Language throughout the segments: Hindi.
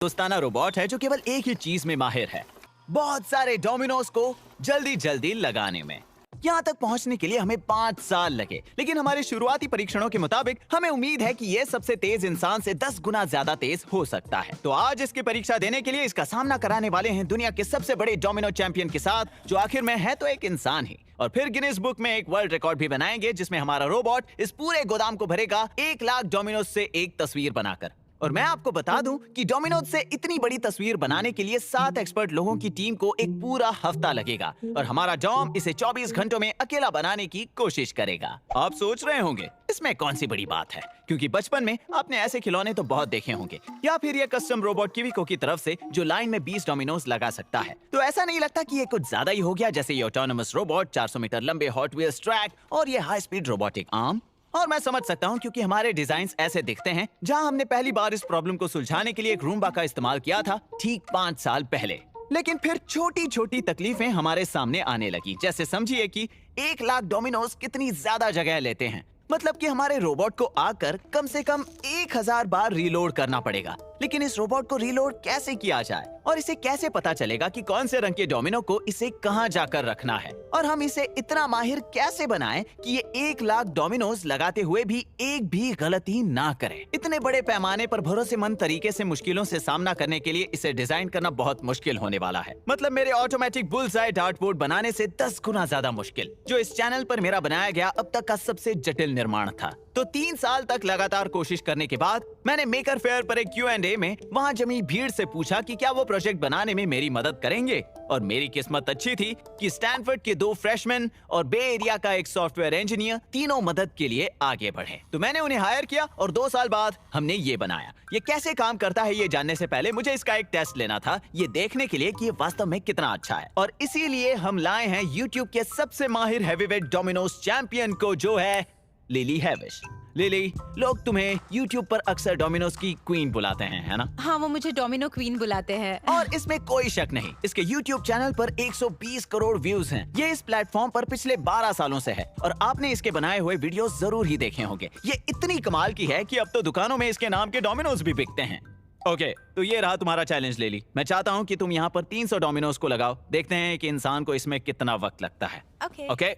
दोस्ताना रोबोट है जो केवल एक ही चीज में माहिर है, बहुत सारे डोमिनोज को जल्दी जल्दी लगाने में। यहाँ तक पहुँचने के लिए हमें 5 साल लगे, लेकिन हमारे शुरुआती परीक्षणों के मुताबिक हमें उम्मीद है कि ये सबसे तेज इंसान से 10 गुना ज्यादा तेज हो सकता है। तो आज इसकी परीक्षा देने के लिए इसका सामना कराने वाले हैं दुनिया के सबसे बड़े डोमिनो चैंपियन के साथ, जो आखिर में है तो एक इंसान ही। और फिर गिनीज बुक में एक वर्ल्ड रिकॉर्ड भी बनाएंगे, जिसमें हमारा रोबोट इस पूरे गोदाम को भरेगा 1 लाख डोमिनोज से एक तस्वीर बनाकर। और मैं आपको बता दूं कि डोमिनोज से इतनी बड़ी तस्वीर बनाने के लिए 7 एक्सपर्ट लोगों की टीम को एक पूरा हफ्ता लगेगा, और हमारा डॉम इसे 24 घंटों में अकेला बनाने की कोशिश करेगा। आप सोच रहे होंगे इसमें कौन सी बड़ी बात है, क्योंकि बचपन में आपने ऐसे खिलौने तो बहुत देखे होंगे, या फिर ये कस्टम रोबोट किविको की तरफ से जो लाइन में 20 डोमिनोज लगा सकता है। तो ऐसा नहीं लगता कि ये कुछ ज्यादा ही हो गया, जैसे ये ऑटोनोमस रोबोट, 400 मीटर लंबे हॉट व्हील्स ट्रैक और ये हाई स्पीड रोबोटिक आर्म। और मैं समझ सकता हूँ, क्योंकि हमारे डिजाइन्स ऐसे दिखते हैं जहाँ हमने पहली बार इस प्रॉब्लम को सुलझाने के लिए एक रूम्बा का इस्तेमाल किया था ठीक 5 साल पहले। लेकिन फिर छोटी छोटी तकलीफें हमारे सामने आने लगी, जैसे समझिए कि 1 लाख डोमिनोज कितनी ज्यादा जगह लेते हैं। मतलब कि हमारे रोबोट को आकर कम से कम 1000 बार रीलोड करना पड़ेगा। लेकिन इस रोबोट को रीलोड कैसे किया जाए, और इसे कैसे पता चलेगा कि कौन से रंग के डोमिनो को इसे कहां जाकर रखना है, और हम इसे इतना माहिर कैसे बनाएं कि ये 1 लाख डोमिनोज लगाते हुए भी एक भी गलती ना करे। इतने बड़े पैमाने पर भरोसेमंद तरीके से मुश्किलों से सामना करने के लिए इसे डिजाइन करना बहुत मुश्किल होने वाला है। मतलब मेरे ऑटोमेटिक बुल्सआई डार्टबोर्ड बनाने से 10 गुना ज्यादा मुश्किल, जो इस चैनल पर मेरा बनाया गया अब तक का सबसे जटिल निर्माण था। तो 3 साल तक लगातार कोशिश करने के बाद मैंने मेकर फेयर पर एक Q&A में वहां जमी भीड़ से पूछा कि क्या वो प्रोजेक्ट बनाने में मेरी मदद करेंगे। और मेरी किस्मत अच्छी थी कि स्टैनफोर्ड के 2 फ्रेशमैन और बे एरिया का एक सॉफ्टवेयर इंजीनियर तीनों मदद के लिए आगे बढ़े। तो मैंने उन्हें हायर किया और 2 साल बाद हमने ये बनाया। ये कैसे काम करता है ये जानने से पहले मुझे इसका एक टेस्ट लेना था, ये देखने के लिए कि ये वास्तव में कितना अच्छा है। और इसीलिए हम लाए हैं YouTube के सबसे माहिर हेवीवेट डोमिनोज चैंपियन को, जो है लिली हेविश। लिली, लोग तुम्हें YouTube पर अक्सर डोमिनोज की क्वीन बुलाते हैं, है ना? हाँ, वो मुझे डोमिनो क्वीन बुलाते हैं। और इसमें कोई शक नहीं, इसके YouTube चैनल पर 120 करोड़ व्यूज हैं। ये इस प्लेटफॉर्म पर पिछले 12 सालों से है, और आपने इसके बनाए हुए वीडियोस जरूर ही देखे होंगे। ये इतनी कमाल की है कि अब तो दुकानों में इसके नाम के डोमिनोज भी बिकते हैं। ओके, तो ये रहा तुम्हारा चैलेंज लिली। मैं चाहता हूँ कि तुम यहाँ पर 300 डोमिनोज को लगाओ। देखते हैं कि इंसान को इसमें कितना वक्त लगता है। ओके,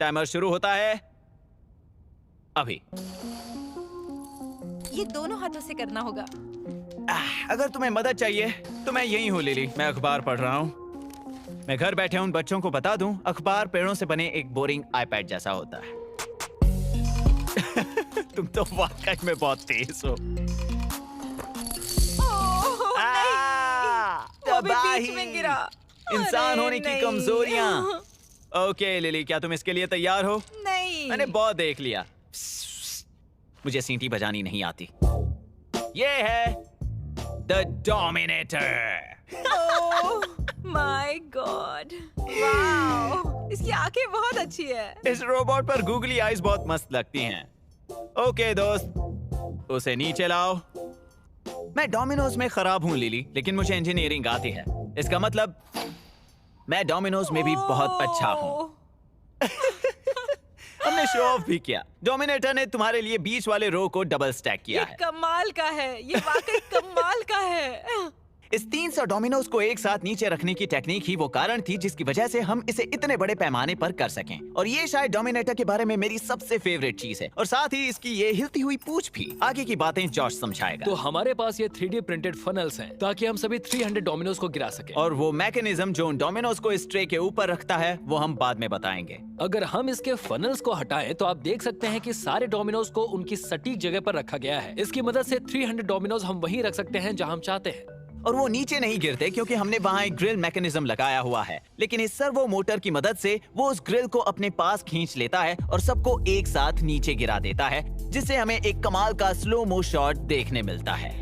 टाइमर शुरू होता है अभी। ये दोनों हाथों से करना होगा। अगर तुम्हें मदद चाहिए तो मैं यही हूँ लिली, मैं अखबार पढ़ रहा हूँ। मैं घर बैठे उन बच्चों को बता दूं, अखबार पेड़ों से बने एक बोरिंग आईपैड जैसा होता है। तुम तो वाकई में बहुत तेज हो। बीच में गिरा। इंसान होने की कमजोरियां। ओके लिली, क्या तुम इसके लिए तैयार हो? नहीं। मैंने बहुत देख लिया। मुझे सीटी बजानी नहीं आती। ये है the dominator. Oh my God, wow, इसकी आंखें बहुत अच्छी है। इस रोबोट पर गूगली आईज बहुत मस्त लगती हैं। ओके दोस्त, उसे नीचे लाओ। मैं डोमिनोज में खराब हूँ लिली, लेकिन मुझे इंजीनियरिंग आती है। इसका मतलब मैं डोमिनोज में भी बहुत अच्छा हूँ। हमने शो ऑफ भी किया। डोमिनेटर ने तुम्हारे लिए बीच वाले रो को डबल स्टैक किया है। कमाल का है, ये वाकई कमाल का है। इस 300 डोमिनोज को एक साथ नीचे रखने की टेक्निक ही वो कारण थी जिसकी वजह से हम इसे इतने बड़े पैमाने पर कर सकें। और ये शायद डोमिनेटर के बारे में मेरी सबसे फेवरेट चीज है, और साथ ही इसकी ये हिलती हुई पूंछ भी। आगे की बातें जॉश समझाएगा। तो हमारे पास ये 3D प्रिंटेड फनल्स हैं, ताकि हम सभी 300 डोमिनोज को गिरा सकें। और वो मैकेनिज्म जो उन डोमिनोज को इस ट्रे के ऊपर रखता है, वो हम बाद में बताएंगे। अगर हम इसके फनल्स को हटाएं, तो आप देख सकते हैं कि सारे डोमिनोज को उनकी सटीक जगह पर रखा गया है। इसकी मदद से 300 डोमिनोज हम वहीं रख सकते हैं जहां हम चाहते हैं। और वो नीचे नहीं गिरते, क्योंकि हमने वहाँ एक ग्रिल मैकेनिज्म लगाया हुआ है। लेकिन इस सर्वो मोटर की मदद से वो उस ग्रिल को अपने पास खींच लेता है और सबको एक साथ नीचे गिरा देता है, जिससे हमें एक कमाल का स्लो मो शॉट देखने मिलता है।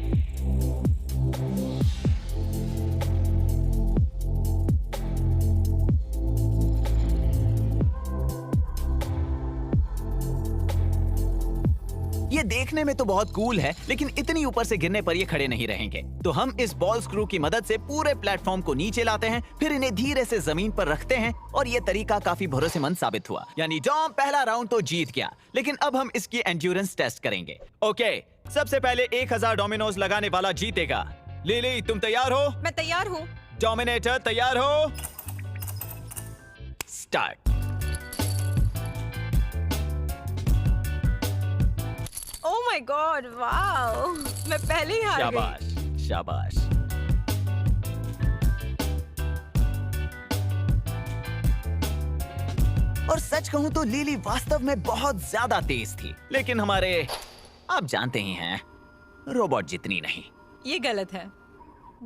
ये देखने में तो बहुत कूल है, लेकिन इतनी ऊपर से गिरने पर ये खड़े नहीं रहेंगे। तो हम इस बॉल स्क्रू की मदद से पूरे प्लेटफॉर्म को नीचे लाते हैं, फिर इन्हें धीरे से जमीन पर रखते हैं, और ये तरीका काफी भरोसेमंद साबित हुआ। यानी डॉम पहला राउंड तो जीत गया, लेकिन अब हम इसकी एंड्योरेंस टेस्ट करेंगे। ओके, सबसे पहले 1000 डोमिनोज लगाने वाला जीतेगा। लिली तुम तैयार हो? मैं तैयार हूँ। डोमिनेटर तैयार हो? Start. Oh my God, wow, मैं पहले ही हार गई। शाबाश शाबाश। और सच कहूं तो लिली वास्तव में बहुत ज्यादा तेज थी, लेकिन हमारे, आप जानते ही हैं, रोबोट जितनी नहीं। ये गलत है,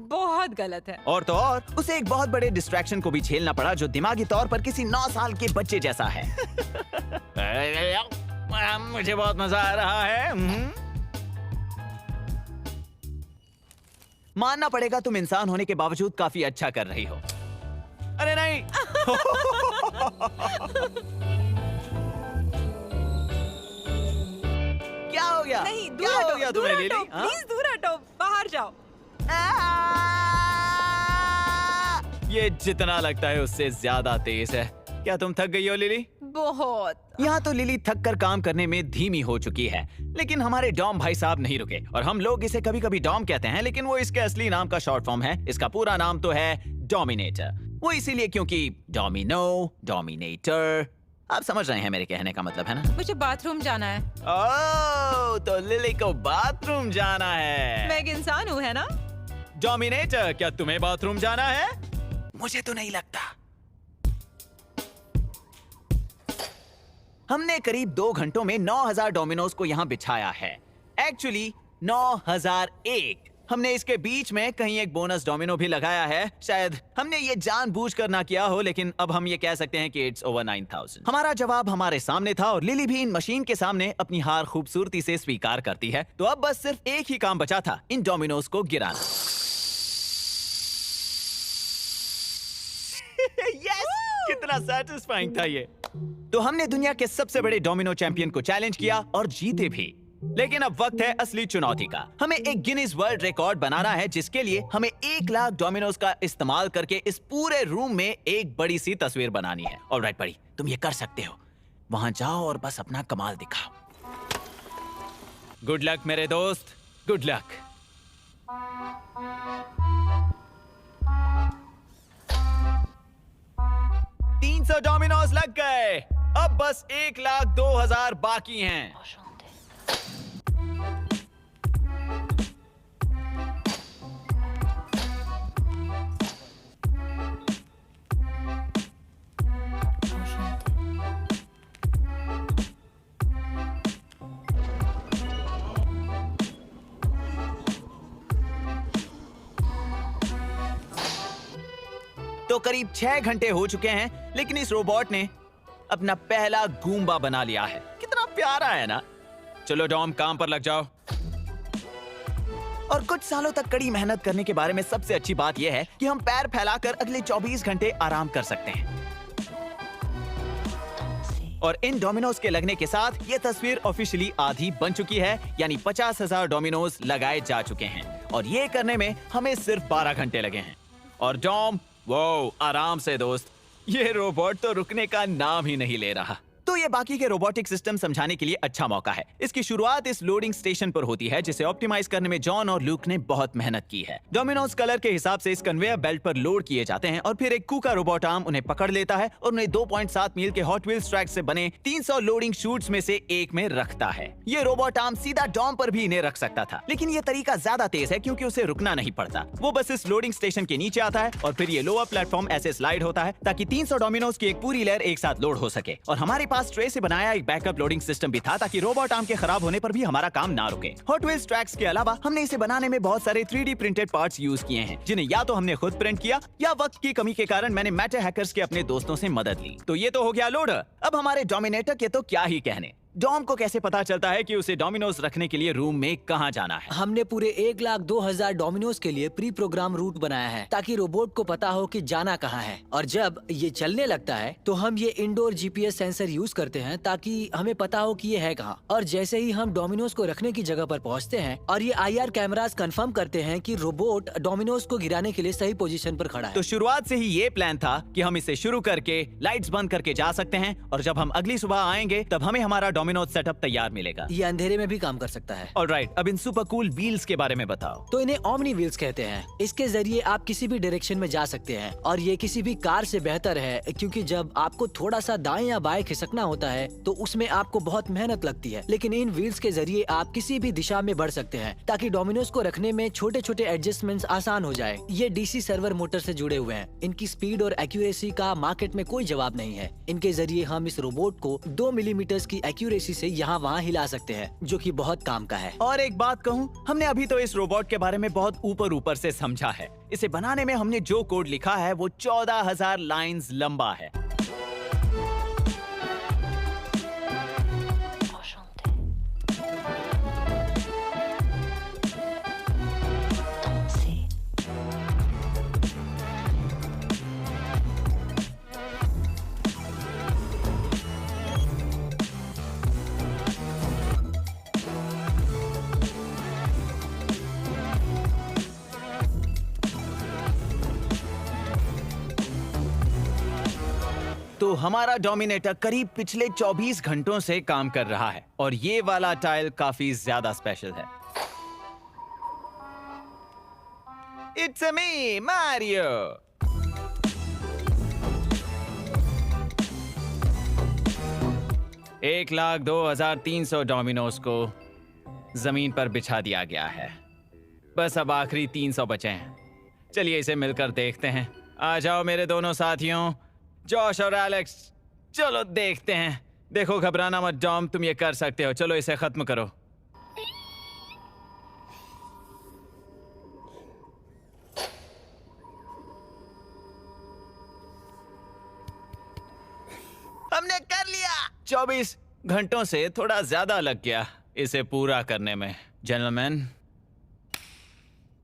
बहुत गलत है। और तो और उसे एक बहुत बड़े डिस्ट्रैक्शन को भी झेलना पड़ा जो दिमागी तौर पर किसी 9 साल के बच्चे जैसा है। मुझे बहुत मजा आ रहा है। मानना पड़ेगा तुम इंसान होने के बावजूद काफी अच्छा कर रही हो। अरे नहीं। क्या हो गया? नहीं, दूर क्या हो हटो, गया दूर तुम्हें हटो, लिली? हाँ? प्लीज दूर हटो, बाहर जाओ। ये जितना लगता है उससे ज्यादा तेज है। क्या तुम थक गई हो लिली? बहुत। यहाँ तो लिली थक कर काम करने में धीमी हो चुकी है, लेकिन हमारे डॉम भाई साहब नहीं रुके। और हम लोग इसे कभी कभी डॉम कहते हैं, लेकिन वो इसके असली नाम का शॉर्ट फॉर्म है। इसका पूरा नाम तो है डोमिनेटर। वो इसीलिए क्योंकि डोमिनो, डोमिनेटर, आप समझ रहे हैं मेरे कहने का मतलब, है ना? मुझे बाथरूम जाना है। ओह, तो लिली को बाथरूम जाना है। मैं एक इंसान हूँ, है ना? डोमिनेटर, क्या तुम्हें बाथरूम जाना है? मुझे तो नहीं लगता। हमने करीब 2 घंटों में 9000 डोमिनोज को यहाँ बिछाया है। एक्चुअली 9001। हमने इसके बीच में कहीं एक बोनस डोमिनो भी लगाया है। शायद हमने ये जानबूझकर ना किया हो, लेकिन अब हम ये कह सकते हैं कि इट्स ओवर 9000। हमारा जवाब हमारे सामने था और लिली भी इन मशीन के सामने अपनी हार खूबसूरती से स्वीकार करती है। तो अब बस सिर्फ एक ही काम बचा था, इन डोमिनोज को गिराना। Yes! कितना सैटिस्फाइंग था ये। तो हमने दुनिया के सबसे बड़े डोमिनो चैंपियन को चैलेंज किया और जीते भी। लेकिन अब वक्त है असली चुनौती का। हमें एक गिनीज वर्ल्ड रिकॉर्ड बनाना है, जिसके लिए हमें 1 लाख डोमिनोज का इस्तेमाल करके इस पूरे रूम में एक बड़ी सी तस्वीर बनानी है। ऑलराइट बड़ी, तुम ये कर सकते हो। वहां जाओ और बस अपना कमाल दिखाओ। गुड लक मेरे दोस्त, गुड लक। $300 डोमिनोज लग गए। अब बस 1,02,000 बाकी हैं। तो करीब 6 घंटे हो चुके हैं, लेकिन इस रोबोट ने अपना पहला गूंबा बना लिया है। कितना प्यारा है ना? चलो डॉम, काम पर लग जाओ। और कुछ सालों तक कड़ी मेहनत करने के बारे में सबसे अच्छी बात यह है कि हम पैर फैलाकर अगले 24 घंटे आराम कर सकते हैं। और इन डोमिनोज के लगने के साथ ये तस्वीर ऑफिशियली आधी बन चुकी है, यानी 50,000 डोमिनोज लगाए जा चुके हैं। और ये करने में हमें सिर्फ 12 घंटे लगे हैं। और डॉम, वो आराम से दोस्त, ये रोबोट तो रुकने का नाम ही नहीं ले रहा। तो ये बाकी के रोबोटिक सिस्टम समझाने के लिए अच्छा मौका है। इसकी शुरुआत इस लोडिंग स्टेशन पर होती है, जिसे ऑप्टिमाइज करने में जॉन और लूक ने बहुत मेहनत की है। डोमिनोज कलर के हिसाब से इस कन्वेयर बेल्ट पर लोड किए जाते हैं और फिर एक कूका रोबोट आर्म उन्हें पकड़ लेता है और उन्हें 2.7 मील के हॉट व्हील्स ट्रैक से बने 300 लोडिंग शूट्स में से एक में रखता है। ये रोबोट आर्म सीधा डॉम पर भी इन्हें रख सकता था, लेकिन ये तरीका ज्यादा तेज है क्योंकि उसे रुकना नहीं पड़ता। वो बस इस लोडिंग स्टेशन के नीचे आता है और फिर ये लोअर प्लेटफॉर्म ऐसे स्लाइड होता है ताकि 300 डोमिनोज की एक पूरी लेयर एक साथ लोड हो सके। और हमारे पास ट्रे से बनाया एक बैकअप लोडिंग सिस्टम भी था ताकि रोबोट आर्म के खराब होने पर भी हमारा काम ना रुके। हॉट व्हील्स ट्रैक्स के अलावा हमने इसे बनाने में बहुत सारे 3D प्रिंटेड पार्ट्स यूज किए हैं, जिन्हें या तो हमने खुद प्रिंट किया या वक्त की कमी के कारण मैंने मैटे हैकर्स के अपने दोस्तों से मदद ली। तो ये तो हो गया लोड। अब हमारे डोमिनेटर के तो क्या ही कहने। डॉम को कैसे पता चलता है कि उसे डोमिनोज रखने के लिए रूम में कहाँ जाना है? हमने पूरे 1,02,000 डोमिनोज के लिए प्री प्रोग्राम रूट बनाया है ताकि रोबोट को पता हो कि जाना कहाँ है। और जब ये चलने लगता है तो हम ये इंडोर GPS सेंसर यूज करते हैं ताकि हमें पता हो कि ये है कहाँ। और जैसे ही हम डोमिनोज को रखने की जगह पर पहुँचते हैं और ये IR कैमरास कंफर्म करते हैं कि रोबोट डोमिनोज को गिराने के लिए सही पोजीशन पर खड़ा है। तो शुरुआत से ही ये प्लान था कि हम इसे शुरू करके लाइट्स बंद करके जा सकते हैं और जब हम अगली सुबह आएंगे तब हमें हमारा डोमिनोज सेटअप तैयार मिलेगा। ये अंधेरे में भी काम कर सकता है। ऑलराइट, अब इन सुपर कूल व्हील्स के बारे में बताओ। तो इन्हें ओमनी व्हील्स कहते हैं। इसके जरिए आप किसी भी डायरेक्शन में जा सकते हैं और ये किसी भी कार से बेहतर है, क्योंकि जब आपको थोड़ा सा दाएं या बाएं खिसकना होता है तो उसमें आपको बहुत मेहनत लगती है। लेकिन इन व्हील्स के जरिए आप किसी भी दिशा में बढ़ सकते हैं ताकि डोमिनोज को रखने में छोटे छोटे एडजस्टमेंट्स आसान हो जाए। ये डीसी सर्वर मोटर से जुड़े हुए हैं। इनकी स्पीड और एक्यूरेसी का मार्केट में कोई जवाब नहीं है। इनके जरिए हम इस रोबोट को 2 मिलीमीटर की एक्यूरेसी से यहाँ वहाँ हिला सकते हैं, जो कि बहुत काम का है। और एक बात कहूँ, हमने अभी तो इस रोबोट के बारे में बहुत ऊपर से समझा है। इसे बनाने में हमने जो कोड लिखा है वो 14,000 लाइंस लंबा है। तो हमारा डोमिनेटर करीब पिछले 24 घंटों से काम कर रहा है और ये वाला टाइल काफी ज्यादा स्पेशल है। It's me, Mario. एक 1,02,300 डोमिनोज को जमीन पर बिछा दिया गया है। बस अब आखिरी 300 बचे हैं। चलिए इसे मिलकर देखते हैं। आ जाओ मेरे दोनों साथियों, जॉश और एलेक्स, चलो देखते हैं। देखो, घबराना मत डॉम, तुम ये कर सकते हो। चलो इसे खत्म करो। हमने कर लिया। 24 घंटों से थोड़ा ज्यादा लग गया इसे पूरा करने में, जेंटलमैन।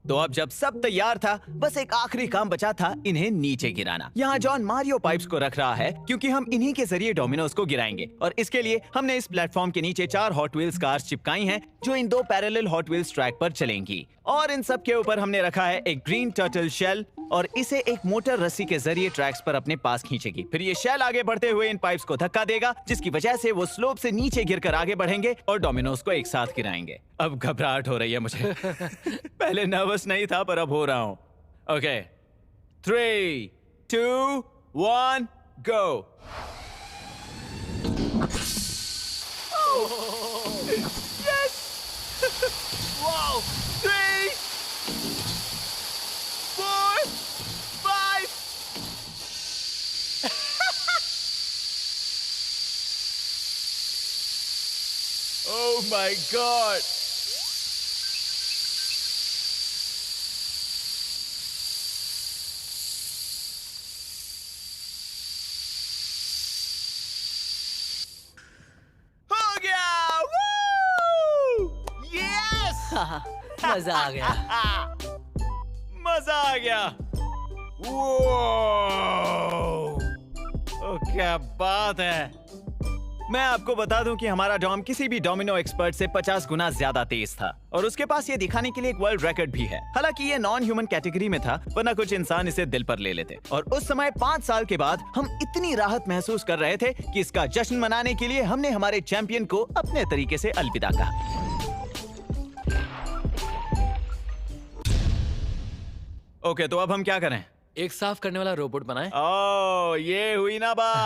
तो अब जब सब तैयार था, बस एक आखिरी काम बचा था, इन्हें नीचे गिराना। यहाँ जॉन मारियो पाइप्स को रख रहा है क्योंकि हम इन्हीं के जरिए डोमिनोज को गिराएंगे। और इसके लिए हमने इस प्लेटफॉर्म के नीचे 4 हॉट व्हील्स कार्स चिपकाई हैं जो इन 2 पैरेलल हॉट व्हील्स ट्रैक पर चलेंगी। और इन सब के ऊपर हमने रखा है एक ग्रीन टर्टल शेल और इसे एक मोटर रस्सी के जरिए ट्रैक्स पर अपने पास खींचेगी। फिर ये शेल आगे बढ़ते हुए इन पाइप्स को धक्का देगा, जिसकी वजह से वो स्लोप से नीचे गिरकर आगे बढ़ेंगे और डोमिनोज को एक साथ गिराएंगे। अब घबराहट हो रही है मुझे। पहले नर्वस नहीं था, पर अब हो रहा हूं। Okay, 3, 2, 1, go. Wow! 3, 4, 5. Oh my God! हो गया! Woo! Yes! मजा आ गया। मजा आ गया। ओ, क्या बात है। मैं आपको बता दूं कि हमारा डॉम किसी भी डोमिनो एक्सपर्ट से 50 गुना ज्यादा तेज था और उसके पास ये दिखाने के लिए एक वर्ल्ड रिकॉर्ड भी है। हालांकि ये नॉन ह्यूमन कैटेगरी में था, वरना कुछ इंसान इसे दिल पर ले लेते। और उस समय 5 साल के बाद हम इतनी राहत महसूस कर रहे थे कि इसका जश्न मनाने के लिए हमने हमारे चैंपियन को अपने तरीके से अलविदा कहा। ओके, तो अब हम क्या करें? एक साफ करने वाला रोबोट बनाएं। ओह, ये हुई ना बात।